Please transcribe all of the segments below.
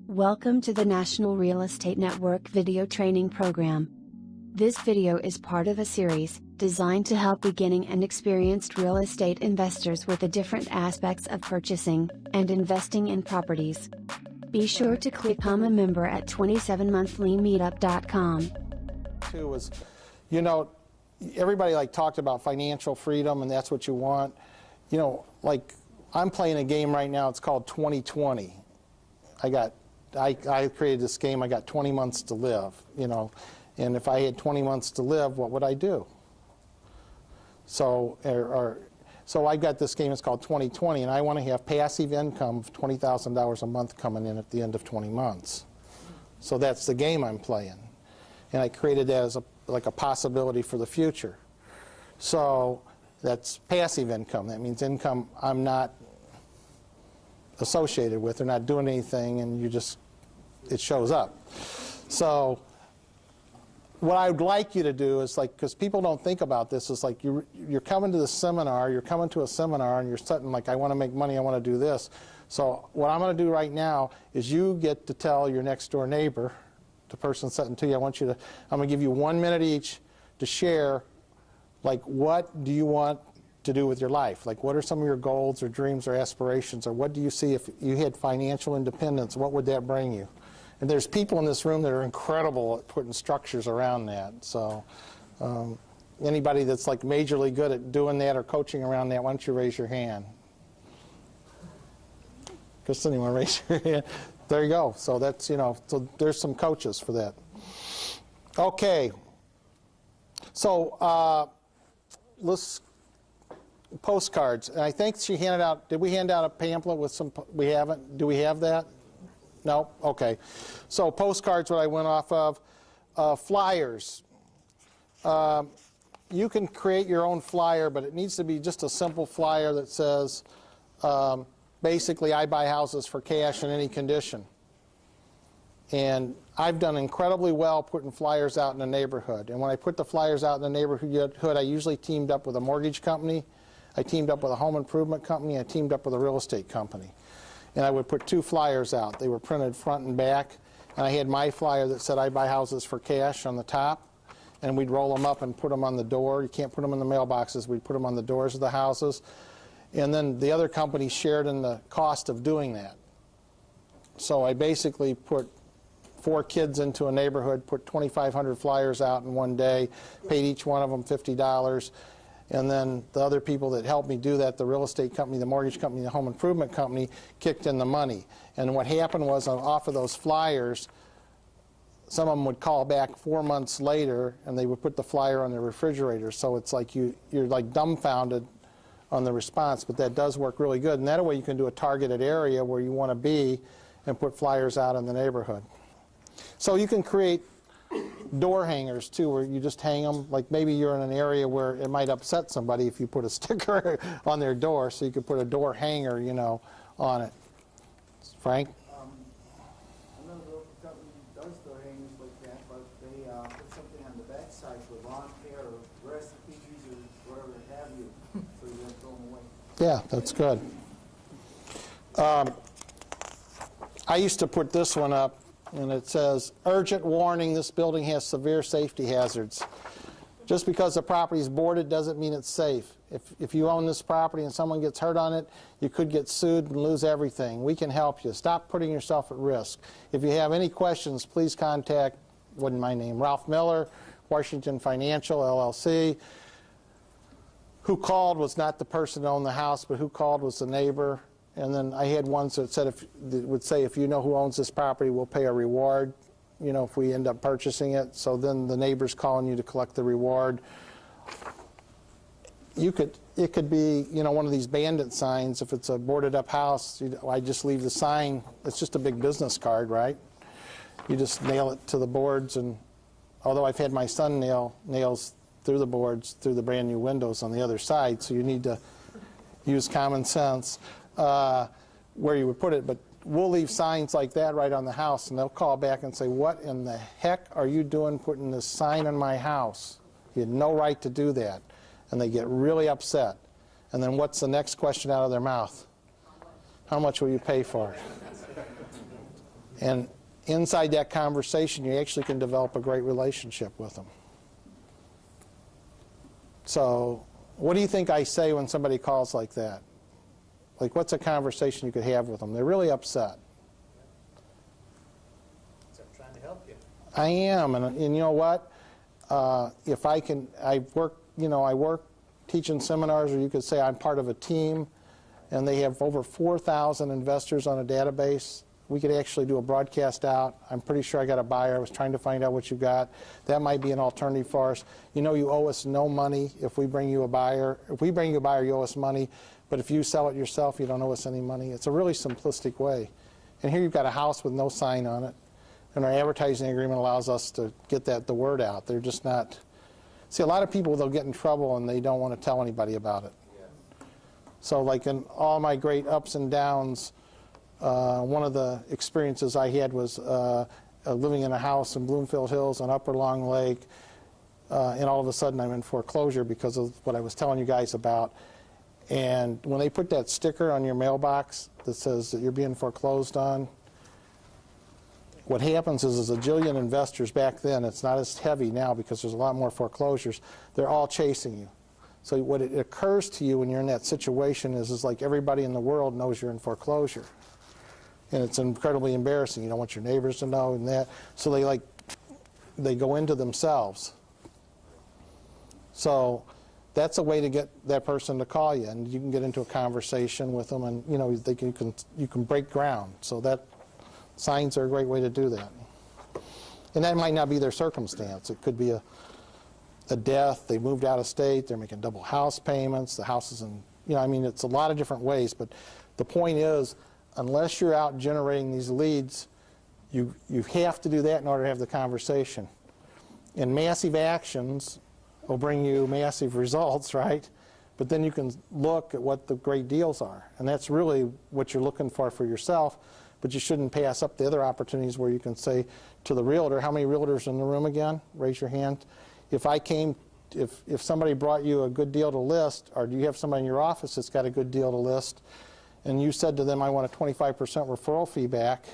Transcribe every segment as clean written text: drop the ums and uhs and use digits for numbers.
Welcome to the National Real Estate Network video training program. This video is part of a series designed to help beginning and experienced real estate investors with the different aspects of purchasing and investing in properties. Be sure to become a member at 27monthlymeetup.com. Too was, you know, everybody talked about financial freedom and that's what you want. You know, I'm playing a game right now, it's called 2020. I created this game, I got 20 months to live, you know, and if I had 20 months to live, what would I do? So, so I've got this game, it's called 2020, and I want to have passive income of $20,000 a month coming in at the end of 20 months. So that's the game I'm playing. And I created that as a possibility for the future. So that's passive income. That means income I'm not associated with. They're not doing anything, and it shows up. So what I would like you to do is because people don't think about this, is you're coming to the seminar, you're coming to a seminar, and you're sitting I want to make money, I want to do this. So what I'm going to do right now is you get to tell your next door neighbor, the person sitting to you, I'm going to give you 1 minute each to share, what do you want to do with your life? What are some of your goals or dreams or aspirations, or what do you see if you had financial independence, what would that bring you? And there's people in this room that are incredible at putting structures around that. So anybody that's majorly good at doing that or coaching around that, why don't you raise your hand? Kristen, you want to raise your hand? There you go. So that's, so there's some coaches for that. Okay. So let's postcards. And I think she handed out, did we hand out a pamphlet with some, we haven't? Do we have that? No? Okay. So postcards, what I went off of. Flyers. You can create your own flyer, but it needs to be just a simple flyer that says, basically, I buy houses for cash in any condition. And I've done incredibly well putting flyers out in the neighborhood. And when I put the flyers out in the neighborhood, I usually teamed up with a mortgage company, I teamed up with a home improvement company, I teamed up with a real estate company. And I would put 2 flyers out. They were printed front and back. And I had my flyer that said I buy houses for cash on the top. And we'd roll them up and put them on the door. You can't put them in the mailboxes. We'd put them on the doors of the houses. And then the other company shared in the cost of doing that. So I basically put 4 kids into a neighborhood, put 2,500 flyers out in one day, paid each one of them $50. And then the other people that helped me do that, the real estate company, the mortgage company, the home improvement company, kicked in the money. And what happened was, off of those flyers, some of them would call back 4 months later, and they would put the flyer on their refrigerator. So it's you're dumbfounded on the response, but that does work really good. And that way you can do a targeted area where you want to be and put flyers out in the neighborhood. So you can create door hangers too, where you just hang them, maybe you're in an area where it might upset somebody if you put a sticker on their door, so you could put a door hanger, on it. Frank? Another local company does door hangers like that, but they put something on the back side for lawn care or recipes or whatever have you, so you don't throw them away. Yeah, that's good. I used to put this one up, and it says, urgent warning, this building has severe safety hazards. Just because the property is boarded doesn't mean it's safe. If you own this property and someone gets hurt on it, you could get sued and lose everything. We can help you. Stop putting yourself at risk. If you have any questions, please contact, wasn't my name, Ralph Miller, Washington Financial, LLC. Who called was not the person that owned the house, but who called was the neighbor. And then I had ones that said, would say, if you know who owns this property, we'll pay a reward, if we end up purchasing it. So then the neighbor's calling you to collect the reward. It could be, one of these bandit signs. If it's a boarded up house, I just leave the sign. It's just a big business card, right? You just nail it to the boards. And although I've had my son nail nails through the boards, through the brand new windows on the other side, so you need to use common sense. Where you would put it, but we'll leave signs like that right on the house, and they'll call back and say, what in the heck are you doing putting this sign on my house? You had no right to do that. And they get really upset. And then what's the next question out of their mouth? How much will you pay for it? And inside that conversation, you actually can develop a great relationship with them. So what do you think I say when somebody calls like that? Like, what's a conversation you could have with them? They're really upset. So I'm trying to help you. I am, and you know what? If I can, I work teaching seminars, or you could say I'm part of a team, and they have over 4,000 investors on a database. We could actually do a broadcast out. I'm pretty sure I got a buyer. I was trying to find out what you got. That might be an alternative for us. You know, you owe us no money if we bring you a buyer. If we bring you a buyer, you owe us money. But if you sell it yourself, you don't owe us any money. It's a really simplistic way. And here you've got a house with no sign on it. And our advertising agreement allows us to get the word out. They're just not. See, a lot of people, they'll get in trouble and they don't want to tell anybody about it. So like in all my great ups and downs, one of the experiences I had was living in a house in Bloomfield Hills on Upper Long Lake, and all of a sudden I'm in foreclosure because of what I was telling you guys about. And when they put that sticker on your mailbox that says that you're being foreclosed on, what happens is a jillion investors back then, it's not as heavy now because there's a lot more foreclosures, they're all chasing you. So what it occurs to you when you're in that situation is like everybody in the world knows you're in foreclosure. And it's incredibly embarrassing. You don't want your neighbors to know and that. So they go into themselves. So that's a way to get that person to call you, and you can get into a conversation with them, and you know you can break ground. So that signs are a great way to do that. And that might not be their circumstance. It could be a death. They moved out of state. They're making double house payments. The house is in, I mean, it's a lot of different ways. But the point is, unless you're out generating these leads, you have to do that in order to have the conversation. And massive actions will bring you massive results, right? But then you can look at what the great deals are. And that's really what you're looking for yourself. But you shouldn't pass up the other opportunities where you can say to the realtor, how many realtors in the room again? Raise your hand. If somebody brought you a good deal to list, or do you have somebody in your office that's got a good deal to list, and you said to them, I want a 25% referral fee back,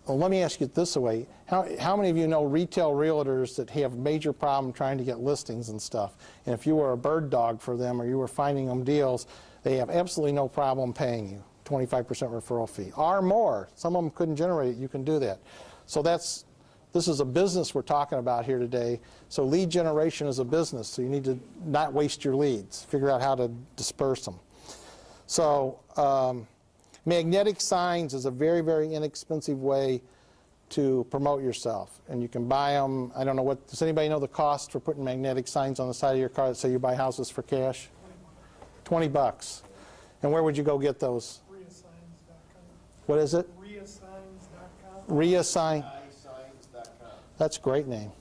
well, let me ask you it this way. How many of you know retail realtors that have major problem trying to get listings and stuff? And if you were a bird dog for them or you were finding them deals, they have absolutely no problem paying you 25% referral fee or more. Some of them couldn't generate it. You can do that. So this is a business we're talking about here today. So lead generation is a business. So you need to not waste your leads. Figure out how to disperse them. So magnetic signs is a very, very inexpensive way to promote yourself. And you can buy them. I don't know does anybody know the cost for putting magnetic signs on the side of your car that say you buy houses for cash? $20. And where would you go get those? What is it? REAsigns.com. REAsign. That's a great name.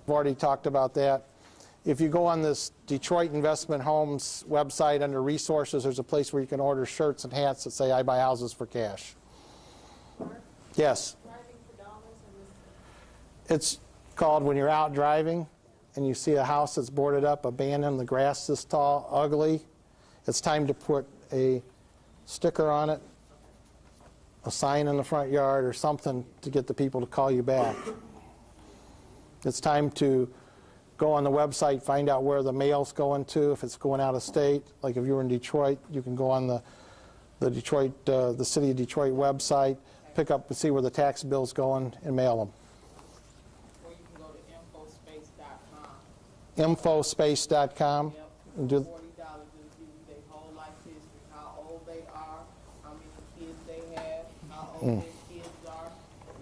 I've already talked about that. If you go on this Detroit Investment Homes website under resources, there's a place where you can order shirts and hats that say, I buy houses for cash. Mark? Yes? Driving for dollars in this. It's called when you're out driving and you see a house that's boarded up, abandoned, the grass this tall, ugly. It's time to put a sticker on it, a sign in the front yard, or something to get the people to call you back. It's time to go on the website, find out where the mail's going to, if it's going out of state. Like if you were in Detroit, you can go on the City of Detroit website, pick up and see where the tax bill's going, and mail them. Or you can go to infospace.com. Infospace.com. Yep. And do, $40 will give you their whole life history, how old they are, how many kids they have, how old their kids are,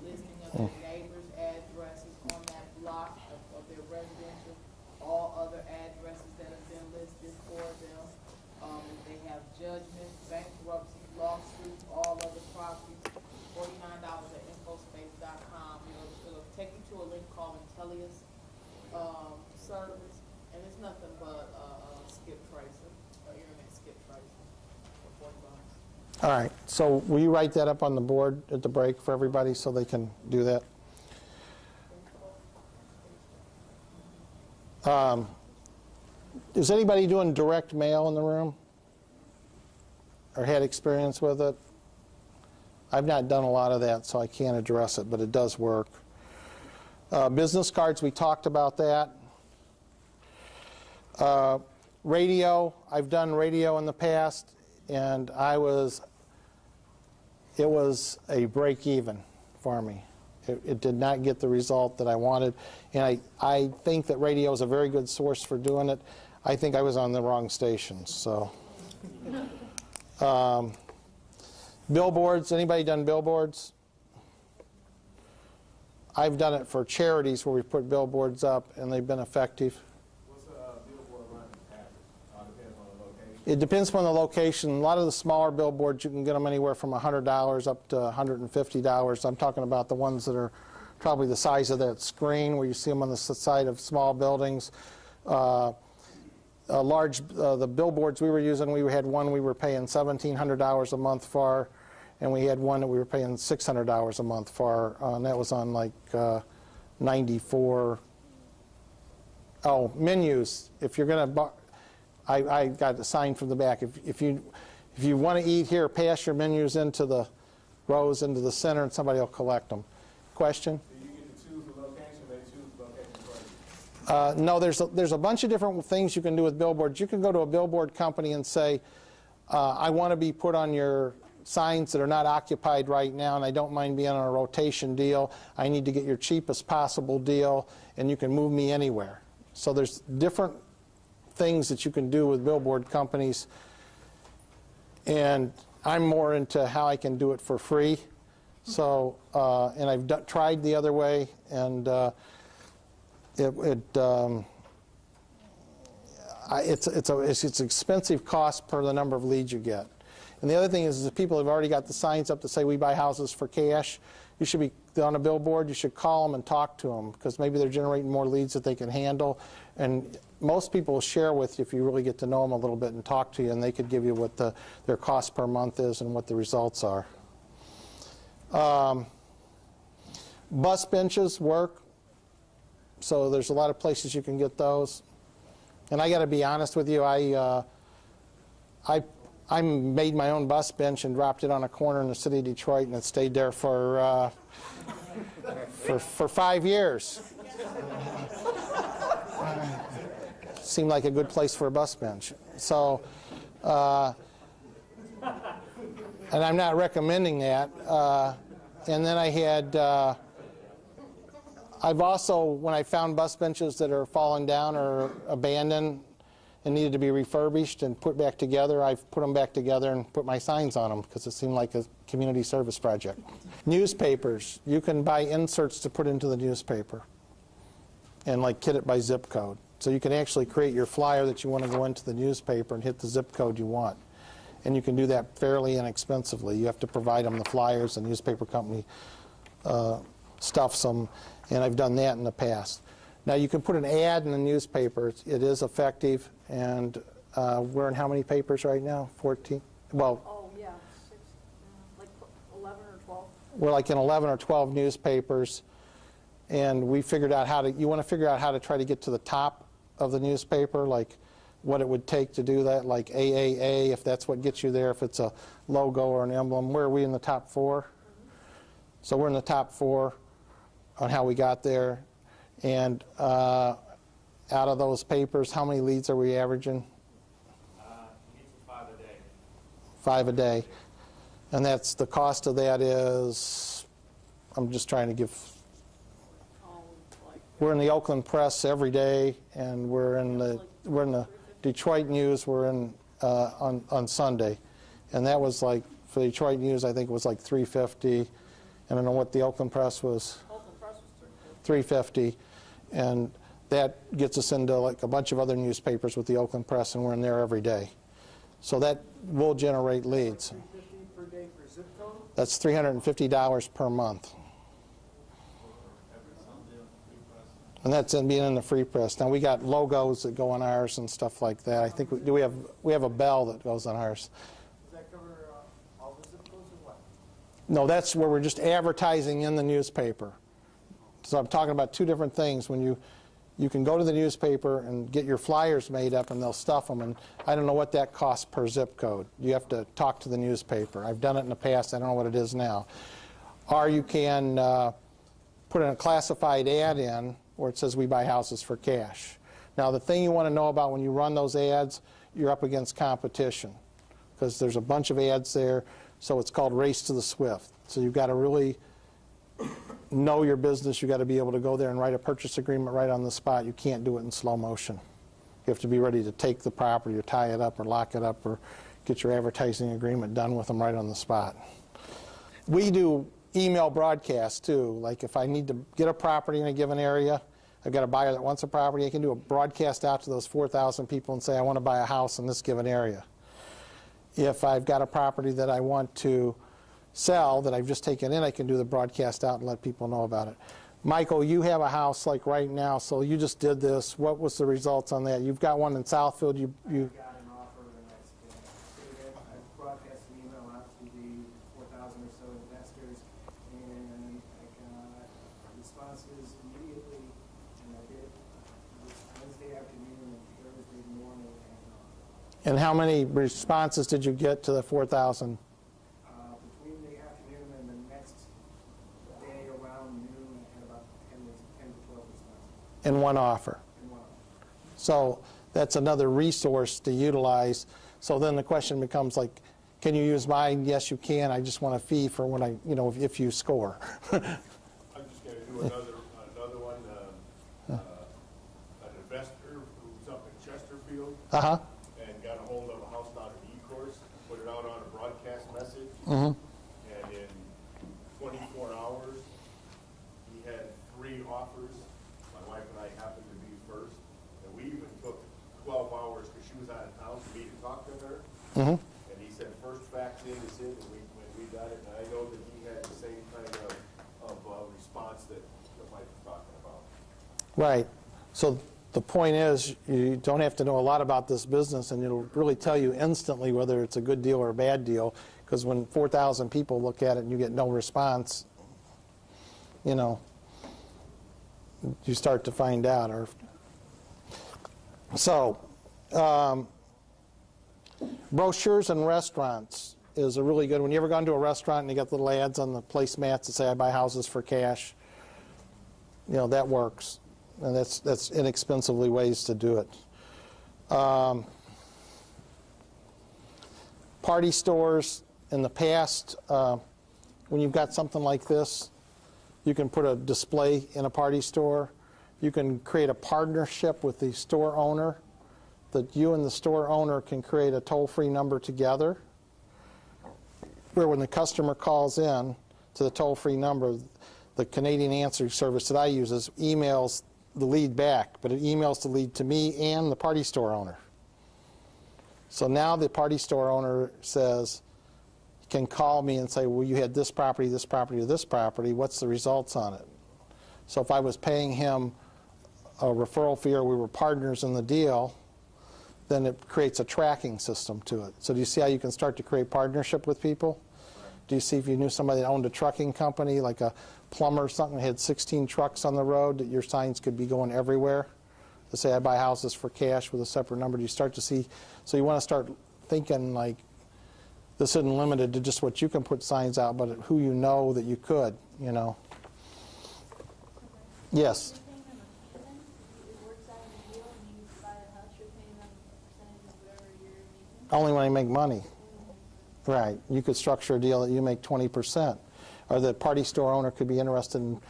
listing of their neighbors' addresses on that block of their residential, all other addresses that have been listed for them. If they have judgments, bankruptcy, lawsuits, all other properties, $49 at infospace.com. It'll take you to a link called Intellius service, and it's nothing but skip tracer, internet skip tracer for $40. all right. So will you write that up on the board at the break for everybody so they can do that? Is anybody doing direct mail in the room? Or had experience with it? I've not done a lot of that, so I can't address it, but it does work. Business cards, we talked about that. Radio, I've done radio in the past, and it was a break even for me. It did not get the result that I wanted, and I think that radio is a very good source for doing it. I think I was on the wrong stations, so. Billboards, anybody done billboards? I've done it for charities where we put billboards up, and they've been effective. What's a billboard run average? Depends on the location. It depends upon the location. A lot of the smaller billboards, you can get them anywhere from $100 up to $150. I'm talking about the ones that are probably the size of that screen where you see them on the side of small buildings. The billboards we were using, we had one we were paying $1,700 a month for, and we had one that we were paying $600 a month for, and that was on like 94. Oh, menus. If you're going to, I got a sign from the back. If you want to eat here, pass your menus into the rows into the center, and somebody will collect them. Question? Do you get to choose the location? They choose the location for you? No, there's a bunch of different things you can do with billboards. You can go to a billboard company and say, I want to be put on your signs that are not occupied right now, and I don't mind being on a rotation deal. I need to get your cheapest possible deal, and you can move me anywhere. So there's different things that you can do with billboard companies, and I'm more into how I can do it for free. So, and I've tried the other way, and it's expensive cost per the number of leads you get. And the other thing is if people have already got the signs up that say we buy houses for cash, you should be on a billboard, you should call them and talk to them, because maybe they're generating more leads that they can handle. And most people will share with you if you really get to know them a little bit and talk to you, and they could give you what their cost per month is and what the results are. Bus benches work, so there's a lot of places you can get those. And I got to be honest with you, I made my own bus bench and dropped it on a corner in the city of Detroit, and it stayed there for 5 years. Seemed like a good place for a bus bench. So, and I'm not recommending that. And then I had, I've also, when I found bus benches that are falling down or abandoned and needed to be refurbished and put back together, I've put them back together and put my signs on them because it seemed like a community service project. Newspapers, you can buy inserts to put into the newspaper and like kit it by zip code. So you can actually create your flyer that you want to go into the newspaper and hit the zip code you want. And you can do that fairly inexpensively. You have to provide them the flyers, the newspaper company stuffs them, and I've done that in the past. Now you can put an ad in the newspaper. It is effective, and we're in how many papers right now? 14? Well, oh yeah, 6, like 11 or 12. We're like in 11 or 12 newspapers, and we figured out how to, you want to figure out how to try to get to the top of the newspaper, like what it would take to do that, like AAA, if that's what gets you there, if it's a logo or an emblem. Where are we in the top 4? So we're in the top 4 on how we got there. And out of those papers, how many leads are we averaging? You get to 5 a day. 5 a day. And that's, the cost of that is, I'm just trying to give, we're in the Oakland Press every day, and we're in the Detroit News, we're in on Sunday. And that was like, for the Detroit News, I think it was like $350. And I don't know what the Oakland Press was. Oakland Press was $350. And that gets us into like a bunch of other newspapers with the Oakland Press, and we're in there every day. So that will generate leads. $350 per day for zip code? That's $350 per month. And that's in being in the free press. Now we got logos that go on ours and stuff like that. I think we have a bell that goes on ours. Does that cover all the zip codes or what? No, that's where we're just advertising in the newspaper. So I'm talking about 2 different things. When you can go to the newspaper and get your flyers made up, and they'll stuff them, and I don't know what that costs per zip code. You have to talk to the newspaper. I've done it in the past. I don't know what it is now. Or you can put in a classified ad in where it says we buy houses for cash. Now, the thing you want to know about when you run those ads, you're up against competition because there's a bunch of ads there, so it's called Race to the Swift. So you've got to really know your business. You've got to be able to go there and write a purchase agreement right on the spot. You can't do it in slow motion. You have to be ready to take the property or tie it up or lock it up or get your advertising agreement done with them right on the spot. We do email broadcasts too. Like if I need to get a property in a given area, I've got a buyer that wants a property, I can do a broadcast out to those 4,000 people and say, I want to buy a house in this given area. If I've got a property that I want to sell that I've just taken in, I can do the broadcast out and let people know about it. Michael, you have a house like right now, so you just did this. What was the results on that? You've got one in Southfield. I got an offer, and I broadcast an email out to the 4,000 or so investors, and I got responses immediately, and I did this Wednesday afternoon and Thursday morning. And how many responses did you get to the 4,000? Between the afternoon and the next day around noon, I had about 10 to 12 responses. In one offer. In one offer. So that's another resource to utilize. So then the question becomes like, can you use mine? Yes, you can. I just want a fee for when I, if you score. I'm just going to do another one. An investor who's up in Chesterfield and got a hold of a house down in Ecorse, put it out on a broadcast message, and in 24 hours, he had 3 offers. My wife and I happened to be first, and we even took 12 hours because she was out of town for me to talk to her. And he said, first fax in is in, and when we got it, and I know that he had the same kind of response that Mike was talking about. Right. So the point is, you don't have to know a lot about this business, and it'll really tell you instantly whether it's a good deal or a bad deal, because when 4,000 people look at it and you get no response, you start to find out. So, brochures and restaurants is a really good one. You ever gone to a restaurant and you got little ads on the placemats that say, I buy houses for cash? That works. And that's inexpensively ways to do it. Party stores, in the past, when you've got something like this, you can put a display in a party store. You can create a partnership with the store owner, that you and the store owner can create a toll-free number together, where when the customer calls in to the toll-free number, the Canadian answering service that I use emails the lead back, but it emails the lead to me and the party store owner. So now the party store owner can call me and say, well, you had this property, or this property. What's the results on it? So if I was paying him a referral fee or we were partners in the deal, then it creates a tracking system to it. So do you see how you can start to create partnership with people? Do you see if you knew somebody that owned a trucking company, like a plumber or something, that had 16 trucks on the road, that your signs could be going everywhere? To say, I buy houses for cash with a separate number. Do you start to see? So you want to start thinking like, this isn't limited to just what you can put signs out, but who you know that you could, Yes? Only when I make money. Right. You could structure a deal that you make 20%. Or the party store owner could be interested in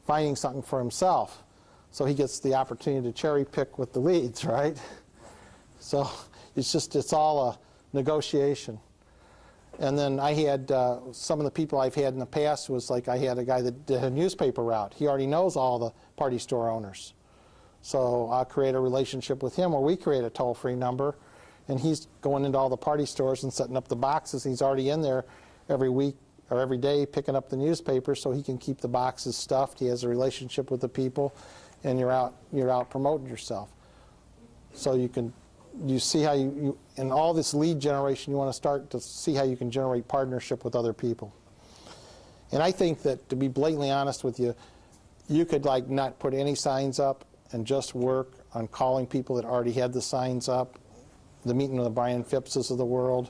finding something for himself. So he gets the opportunity to cherry pick with the leads, right? So it's all a negotiation. And then I had some of the people I've had in the past was like I had a guy that did a newspaper route. He already knows all the party store owners. So I'll create a relationship with him where we create a toll-free number. And he's going into all the party stores and setting up the boxes. He's already in there every week or every day picking up the newspaper so he can keep the boxes stuffed. He has a relationship with the people, and you're out promoting yourself. So you see how in all this lead generation, you want to start to see how you can generate partnership with other people. And I think that, to be blatantly honest with you, you could like not put any signs up and just work on calling people that already had the signs up, the meeting of the Brian Phippses of the world,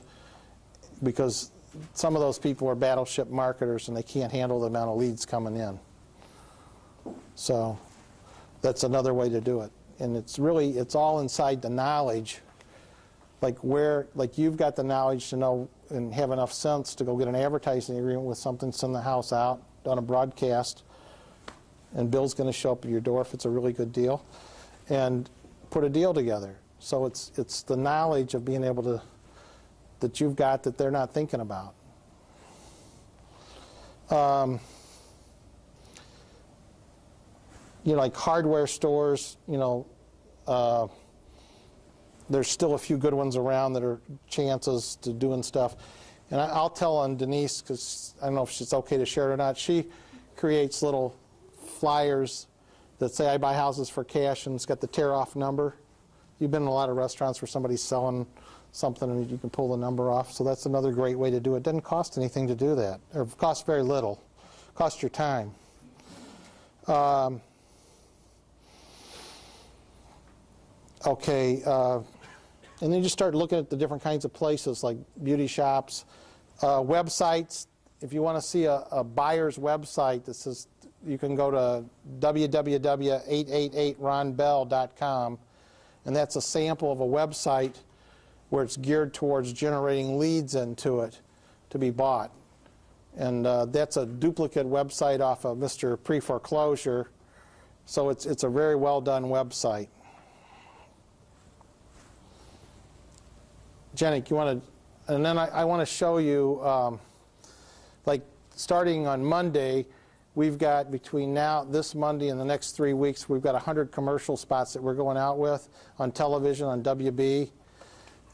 because some of those people are battleship marketers and they can't handle the amount of leads coming in. So that's another way to do it. And it's all inside the knowledge, like you've got the knowledge to know and have enough sense to go get an advertising agreement with something, send the house out, on a broadcast, and Bill's going to show up at your door if it's a really good deal, and put a deal together. So it's the knowledge of being able to, that you've got that they're not thinking about. You know, like hardware stores, you know, there's still a few good ones around that are chances to doing stuff. And I'll tell on Denise, because I don't know if it's okay to share it or not, she creates little flyers that say I buy houses for cash, and it's got the tear-off number. You've been in a lot of restaurants where somebody's selling something and you can pull the number off. So that's another great way to do it. It doesn't cost anything to do that, or it costs very little. It costs your time. Okay, and then you just start looking at the different kinds of places like beauty shops, websites. If you want to see a buyer's website, this is, you can go to www.888ronbell.com, and that's a sample of a website where it's geared towards generating leads into it to be bought. And that's a duplicate website off of Mr. Pre-Foreclosure, so it's a very well done website. Jenny, you want to, and then I want to show you, like starting on Monday, we've got between now, this Monday and the next 3 weeks, we've got 100 commercial spots that we're going out with on television, on WB.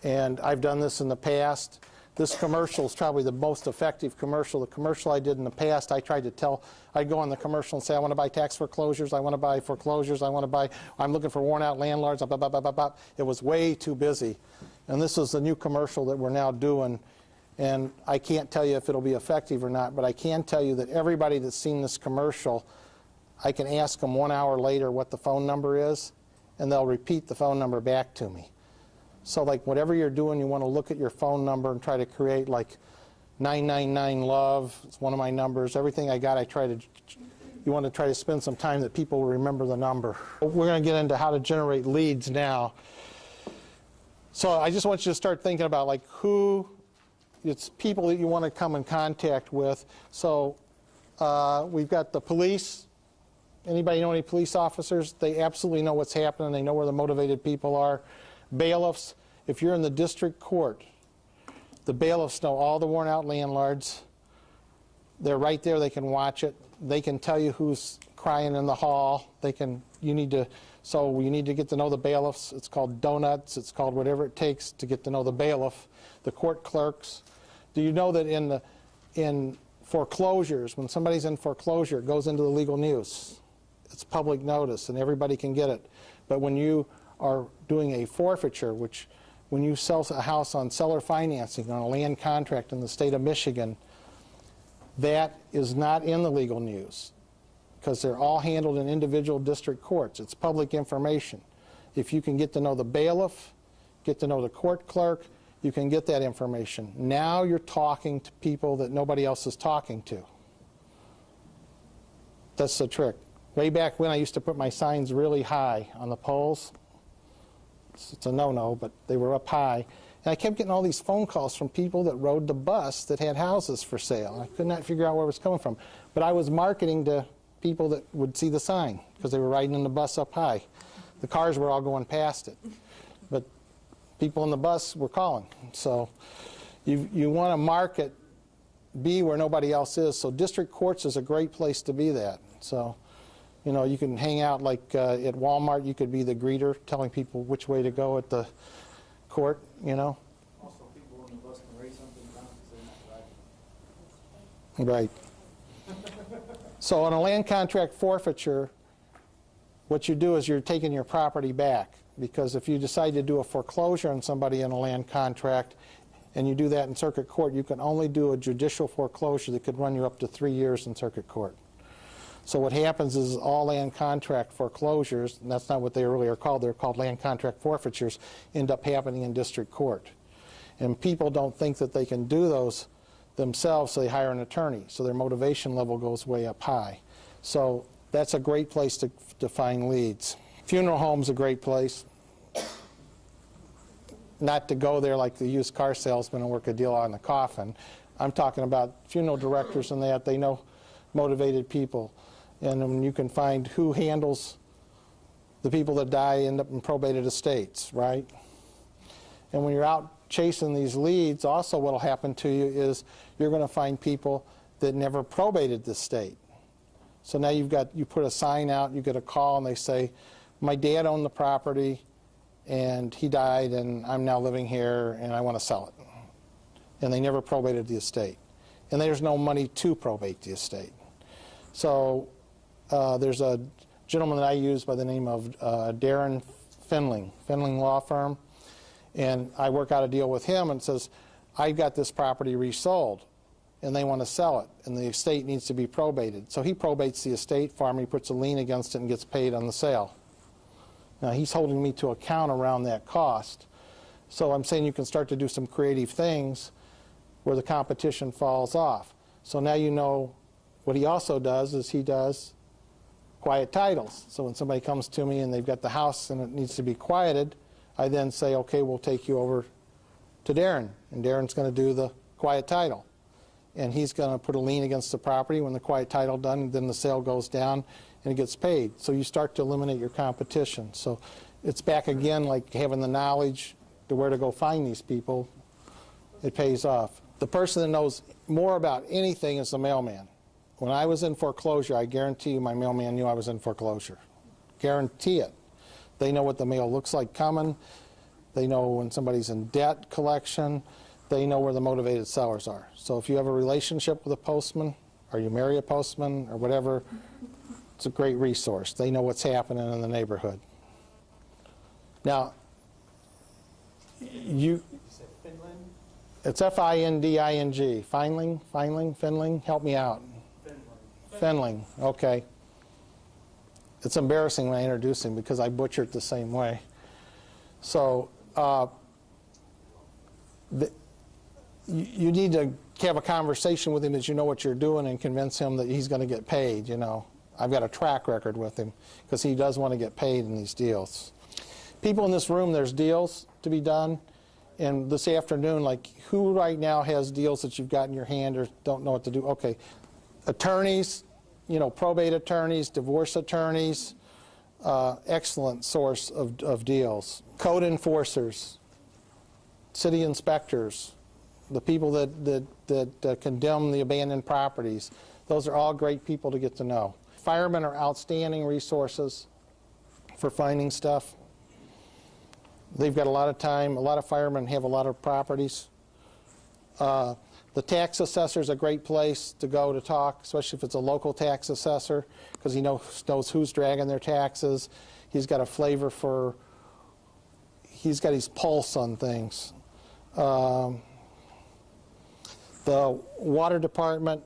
And I've done this in the past. This commercial is probably the most effective commercial. The commercial I did in the past, I tried to tell, I'd go on the commercial and say, I want to buy tax foreclosures, I want to buy foreclosures, I want to buy, I'm looking for worn out landlords, blah, blah, blah, blah, blah. It was way too busy. And this is the new commercial that we're now doing. And I can't tell you if it'll be effective or not, but I can tell you that everybody that's seen this commercial, I can ask them 1 hour later what the phone number is, and they'll repeat the phone number back to me. So like whatever you're doing, you want to look at your phone number and try to create like 999-LOVE. It's one of my numbers. Everything I got, you want to try to spend some time that people will remember the number. We're going to get into how to generate leads now. So I just want you to start thinking about like it's people that you want to come in contact with. So we've got the police. Anybody know any police officers? They absolutely know what's happening. They know where the motivated people are. Bailiffs. If you're in the district court, the bailiffs know all the worn out landlords. They're right there. They can watch it. They can tell you who's crying in the hall. So you need to get to know the bailiffs. It's called donuts. It's called whatever it takes to get to know the bailiff. The court clerks. Do you know that in foreclosures, when somebody's in foreclosure, it goes into the legal news. It's public notice and everybody can get it. But when you are doing a forfeiture, which when you sell a house on seller financing on a land contract in the state of Michigan, that is not in the legal news because they're all handled in individual district courts. It's public information. If you can get to know the bailiff, get to know the court clerk, you can get that information. Now you're talking to people that nobody else is talking to. That's the trick. Way back when, I used to put my signs really high on the poles. It's a no-no, but they were up high. And I kept getting all these phone calls from people that rode the bus that had houses for sale. I could not figure out where it was coming from. But I was marketing to people that would see the sign because they were riding in the bus up high. The cars were all going past it. But people in the bus were calling. So you want to market, be where nobody else is. So district courts is a great place to be that. So, you know, you can hang out like at Walmart. You could be the greeter telling people which way to go at the court, you know. Also, people on the bus can raise something down because they're not Right. driving. So on a land contract forfeiture, what you do is you're taking your property back. Because if you decide to do a foreclosure on somebody in a land contract, and you do that in circuit court, you can only do a judicial foreclosure that could run you up to 3 years in circuit court. So what happens is all land contract foreclosures, and that's not what they earlier called, they're called land contract forfeitures, end up happening in district court. And people don't think that they can do those themselves, so they hire an attorney. So their motivation level goes way up high. So that's a great place to find leads. Funeral home's a great place. Not to go there like the used car salesman and work a deal on the coffin. I'm talking about funeral directors and that. They know motivated people. And when you can find who handles the people that die end up in probated estates, right? And when you're out chasing these leads, also what will happen to you is you're going to find people that never probated the estate. So now you put a sign out, you get a call, and they say, my dad owned the property, and he died, and I'm now living here, and I want to sell it. And they never probated the estate. And there's no money to probate the estate. So there's a gentleman that I use by the name of Darren Finling Law Firm, and I work out a deal with him and says, I've got this property resold, and they want to sell it, and the estate needs to be probated. So he probates the estate for me, he puts a lien against it, and gets paid on the sale. Now he's holding me to account around that cost. So I'm saying you can start to do some creative things where the competition falls off. So now you know what he also does is he does quiet titles. So when somebody comes to me and they've got the house and it needs to be quieted, I then say, okay, we'll take you over to Darren, and Darren's going to do the quiet title. And he's going to put a lien against the property. When the quiet title done, then the sale goes down and it gets paid. So you start to eliminate your competition. So it's back again like having the knowledge to where to go find these people. It pays off. The person that knows more about anything is the mailman. When I was in foreclosure, I guarantee you my mailman knew I was in foreclosure. Guarantee it. They know what the mail looks like coming. They know when somebody's in debt collection. They know where the motivated sellers are. So if you have a relationship with a postman, or you marry a postman, or whatever, it's a great resource. They know what's happening in the neighborhood. Now, you said Finland? It's F-I-N-D-I-N-G. Finling, help me out. Finling, okay. It's embarrassing when I introduce him because I butcher it the same way. So you need to have a conversation with him as you know what you're doing and convince him that he's going to get paid, you know. I've got a track record with him because he does want to get paid in these deals. People in this room, there's deals to be done. And this afternoon, like, who right now has deals that you've got in your hand or don't know what to do? Okay. Attorneys, you know, probate attorneys, divorce attorneys, excellent source of deals. Code enforcers, city inspectors, the people that condemn the abandoned properties. Those are all great people to get to know. Firemen are outstanding resources for finding stuff. They've got a lot of time. A lot of firemen have a lot of properties. The tax assessor is a great place to go to talk, especially if it's a local tax assessor, because he knows who's dragging their taxes. He's got a flavor for, he's got his pulse on things. The water department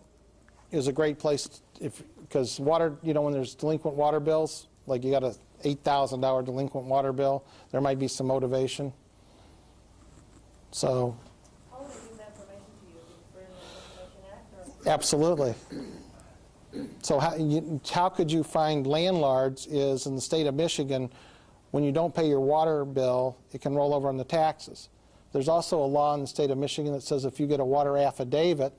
is a great place because water, you know, when there's delinquent water bills, like you got a $8,000 delinquent water bill, there might be some motivation. So. How would they give that information to you? For the Information Act? Or? Absolutely. So how could you find landlords is in the state of Michigan, when you don't pay your water bill, it can roll over on the taxes. There's also a law in the state of Michigan that says if you get a water affidavit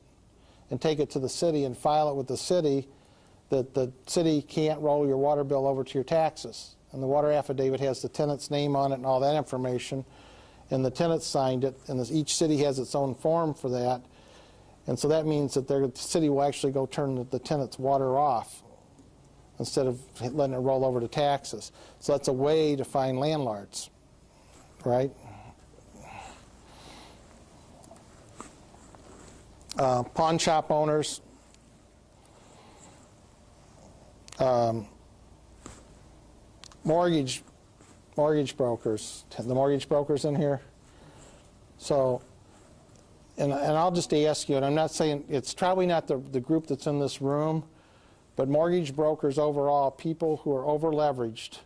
and take it to the city and file it with the city, that the city can't roll your water bill over to your taxes. And the water affidavit has the tenant's name on it and all that information, and the tenant signed it, and each city has its own form for that. And so that means that the city will actually go turn the tenant's water off instead of letting it roll over to taxes. So that's a way to find landlords, right? Pawn shop owners. Mortgage brokers. The mortgage brokers in here. So, and I'll just ask you, and I'm not saying, it's probably not the group that's in this room, But mortgage brokers overall, people who are over-leveraged,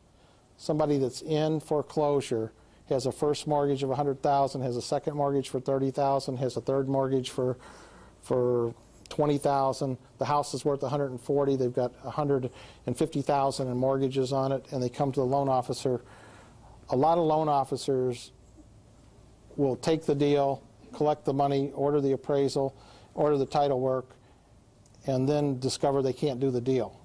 somebody that's in foreclosure, has a first mortgage of $100,000, has a second mortgage for $30,000, has a third mortgage for $20,000. The house is worth $140,000. They've got $150,000 in mortgages on it, and they come to the loan officer. A lot of loan officers will take the deal, collect the money, order the appraisal, order the title work, and then discover they can't do the deal,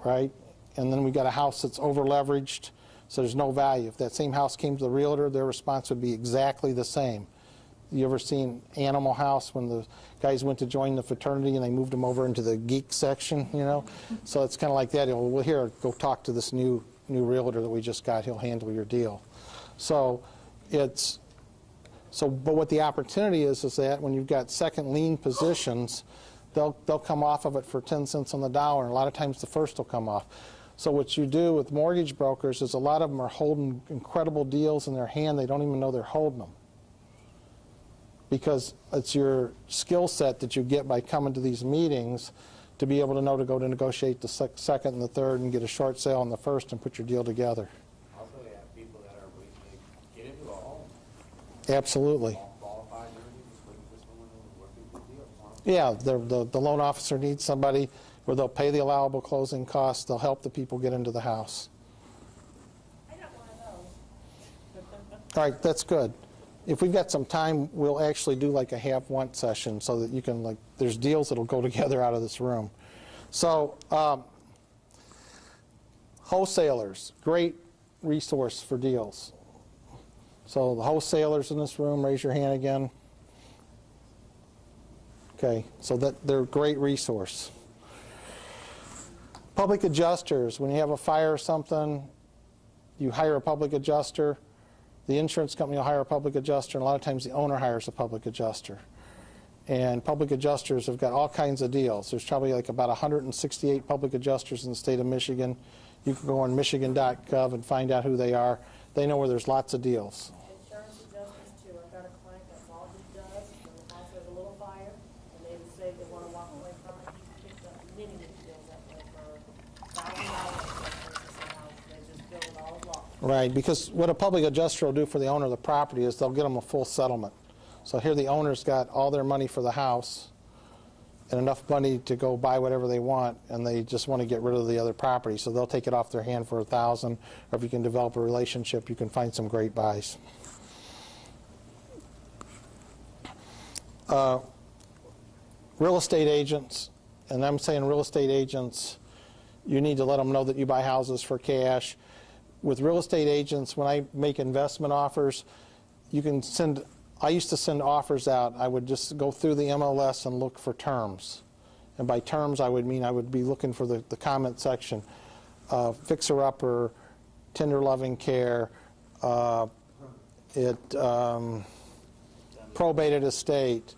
right? And then we got a house that's over-leveraged, so there's no value. If that same house came to the realtor, their response would be exactly the same. You ever seen Animal House when the guys went to join the fraternity and they moved them over into the geek section, you know? So it's kind of like that. Well, here, go talk to this new realtor that we just got. He'll handle your deal. So but what the opportunity is that when you've got second lien positions, they'll come off of it for 10 cents on the dollar, and a lot of times the first will come off. So what you do with mortgage brokers is a lot of them are holding incredible deals in their hand. They don't even know they're holding them, because it's your skill set that you get by coming to these meetings to be able to know to go to negotiate the second and the third and get a short sale on the first and put your deal together. Also, they have people that are waiting to get into a home. Absolutely. Qualified, just waiting for someone to work a good deal. Yeah, the loan officer needs somebody where they'll pay the allowable closing costs. They'll help the people get into the house. I got one of those. All right, that's good. If we've got some time, we'll actually do like a have-want session so that you can, like, there's deals that'll go together out of this room. So, wholesalers, great resource for deals. So the wholesalers in this room, raise your hand again. Okay, so they're a great resource. Public adjusters, when you have a fire or something, you hire a public adjuster. The insurance company will hire a public adjuster, and a lot of times the owner hires a public adjuster. And public adjusters have got all kinds of deals. There's probably like about 168 public adjusters in the state of Michigan. You can go on michigan.gov and find out who they are. They know where there's lots of deals. Insurance adjusters too. I've got a client that's all he does when the house has a little fire and they say they want to walk away from it. He picks up many deals that way for $1,000. They just bill it all off. Right, because what a public adjuster will do for the owner of the property is they'll get them a full settlement. So here the owner's got all their money for the house and enough money to go buy whatever they want, and they just want to get rid of the other property. So they'll take it off their hand for $1,000, or if you can develop a relationship, you can find some great buys. Real estate agents, and I'm saying real estate agents, you need to let them know that you buy houses for cash. With real estate agents, when I make investment offers, you can send, I used to send offers out. I would just go through the MLS and look for terms. And by terms, I would mean I would be looking for the comment section. Fixer-upper, tender loving care, probated estate,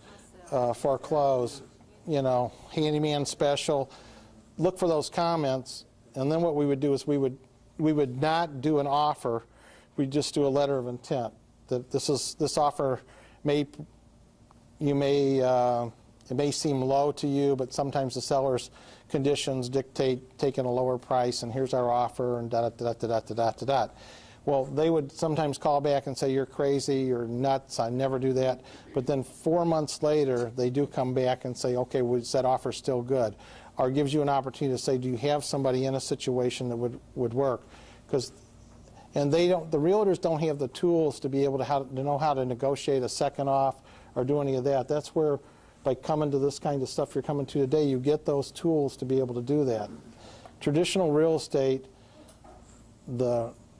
foreclosed, you know, handyman special. Look for those comments, and then what we would do is we would not do an offer. We'd just do a letter of intent. That this offer it may seem low to you, but sometimes the seller's conditions dictate taking a lower price, and here's our offer, and da-da-da-da-da-da-da-da. Well, they would sometimes call back and say, you're crazy, you're nuts, I never do that. But then 4 months later, they do come back and say, okay, was that offer still good? Or it gives you an opportunity to say, do you have somebody in a situation that would work? And the realtors don't have the tools to be able to know how to negotiate a second off or do any of that. That's where, by coming to this kind of stuff you're coming to today, you get those tools to be able to do that. Traditional real estate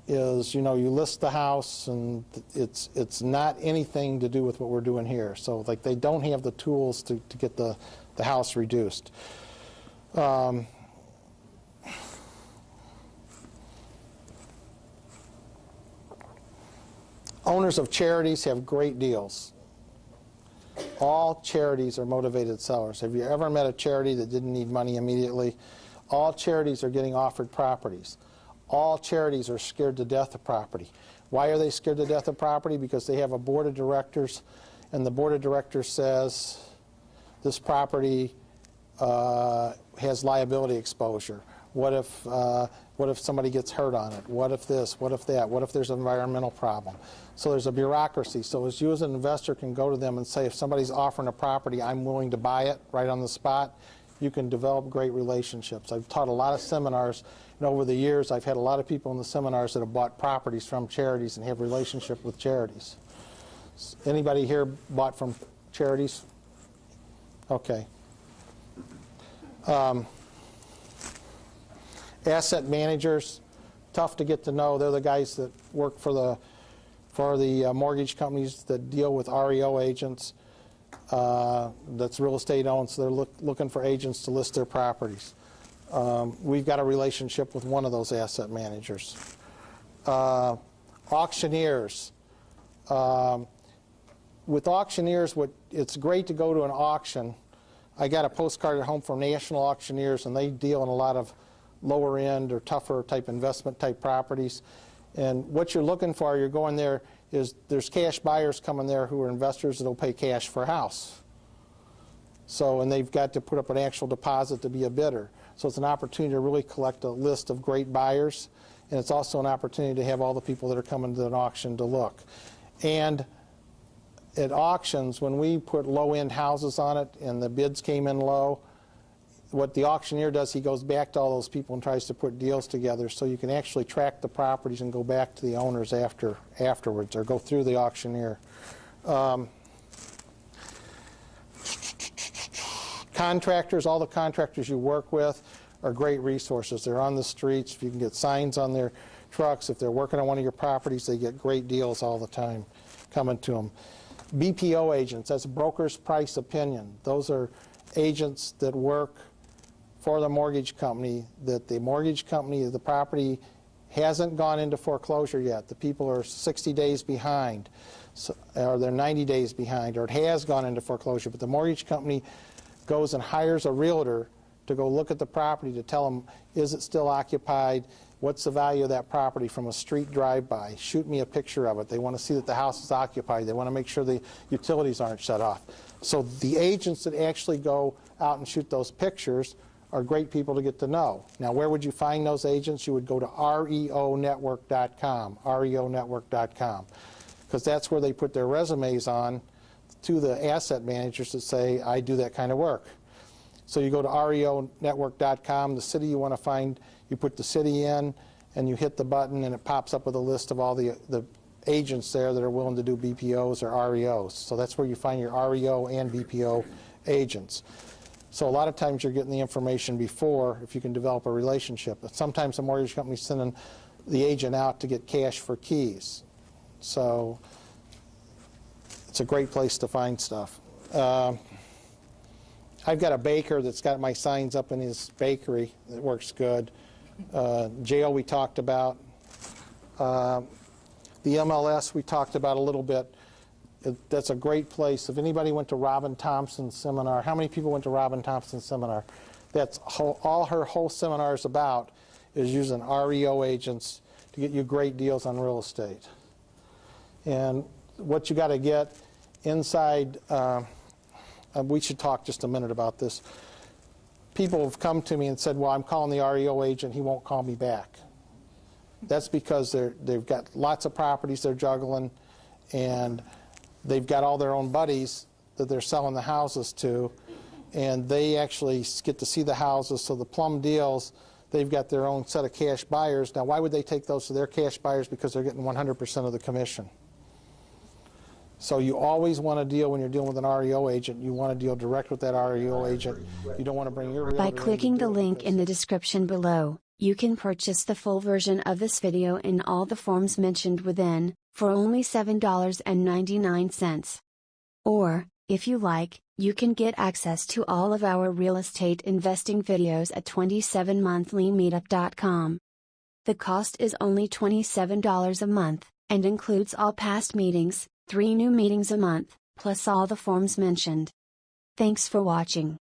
is, you know, you list the house, and it's not anything to do with what we're doing here. So, like, they don't have the tools to get the house reduced. Owners of charities have great deals. All charities are motivated sellers. Have you ever met a charity that didn't need money immediately? All charities are getting offered properties. All charities are scared to death of property. Why are they scared to death of property? Because they have a board of directors, and the board of directors says this property has liability exposure? What if somebody gets hurt on it? What if this? What if that? What if there's an environmental problem? So there's a bureaucracy. So as you as an investor can go to them and say, if somebody's offering a property, I'm willing to buy it right on the spot, you can develop great relationships. I've taught a lot of seminars, and over the years I've had a lot of people in the seminars that have bought properties from charities and have relationship with charities. Anybody here bought from charities? Okay. Asset managers, tough to get to know. They're the guys that work for the mortgage companies that deal with REO agents. That's real estate owned, so they're looking for agents to list their properties. We've got a relationship with one of those asset managers. Auctioneers. With auctioneers, it's great to go to an auction. I got a postcard at home from national auctioneers, and they deal in a lot of lower end or tougher type investment type properties. And what you're looking for, you're going there, is there's cash buyers coming there who are investors that will pay cash for a house. So, and they've got to put up an actual deposit to be a bidder. So it's an opportunity to really collect a list of great buyers, and it's also an opportunity to have all the people that are coming to an auction to look. And at auctions, when we put low-end houses on it and the bids came in low, what the auctioneer does, he goes back to all those people and tries to put deals together, so you can actually track the properties and go back to the owners afterwards, or go through the auctioneer. Contractors, all the contractors you work with are great resources. They're on the streets. If you can get signs on their trucks, if they're working on one of your properties, they get great deals all the time coming to them. BPO agents, that's broker's price opinion. Those are agents that work for the mortgage company, that the mortgage company, the property hasn't gone into foreclosure yet. The people are 60 days behind, or they're 90 days behind, or it has gone into foreclosure, but the mortgage company goes and hires a realtor to go look at the property to tell them, is it still occupied? What's the value of that property from a street drive-by? Shoot me a picture of it. They want to see that the house is occupied. They want to make sure the utilities aren't shut off. So the agents that actually go out and shoot those pictures are great people to get to know. Now, where would you find those agents? You would go to reonetwork.com, reonetwork.com, because that's where they put their resumes on to the asset managers that say, I do that kind of work. So you go to reonetwork.com, the city you want to find, you put the city in, and you hit the button, and it pops up with a list of all the agents there that are willing to do BPOs or REOs. So that's where you find your REO and BPO agents. So a lot of times you're getting the information before, if you can develop a relationship. But sometimes the mortgage company's sending the agent out to get cash for keys. So it's a great place to find stuff. I've got a baker that's got my signs up in his bakery that works good. Jail we talked about. The MLS we talked about a little bit. That's a great place. If anybody went to Robin Thompson's seminar, how many people went to Robin Thompson's seminar? That's all her whole seminar is about, is using REO agents to get you great deals on real estate. And what you got to get inside, we should talk just a minute about this. People have come to me and said, well, I'm calling the REO agent, he won't call me back. That's because they've got lots of properties they're juggling, and they've got all their own buddies that they're selling the houses to, and they actually get to see the houses. So the plum deals, they've got their own set of cash buyers. Now, why would they take those to their cash buyers? Because they're getting 100% of the commission. So you always want to deal, when you're dealing with an REO agent, you want to deal direct with that REO agent. You don't want to bring your realtor By in to clicking the deal with link this. in the description below, you can purchase the full version of this video in all the forms mentioned within, for only $7.99. Or, if you like, you can get access to all of our real estate investing videos at 27monthlymeetup.com. The cost is only $27 a month, and includes all past meetings, 3 new meetings a month, plus all the forms mentioned. Thanks for watching.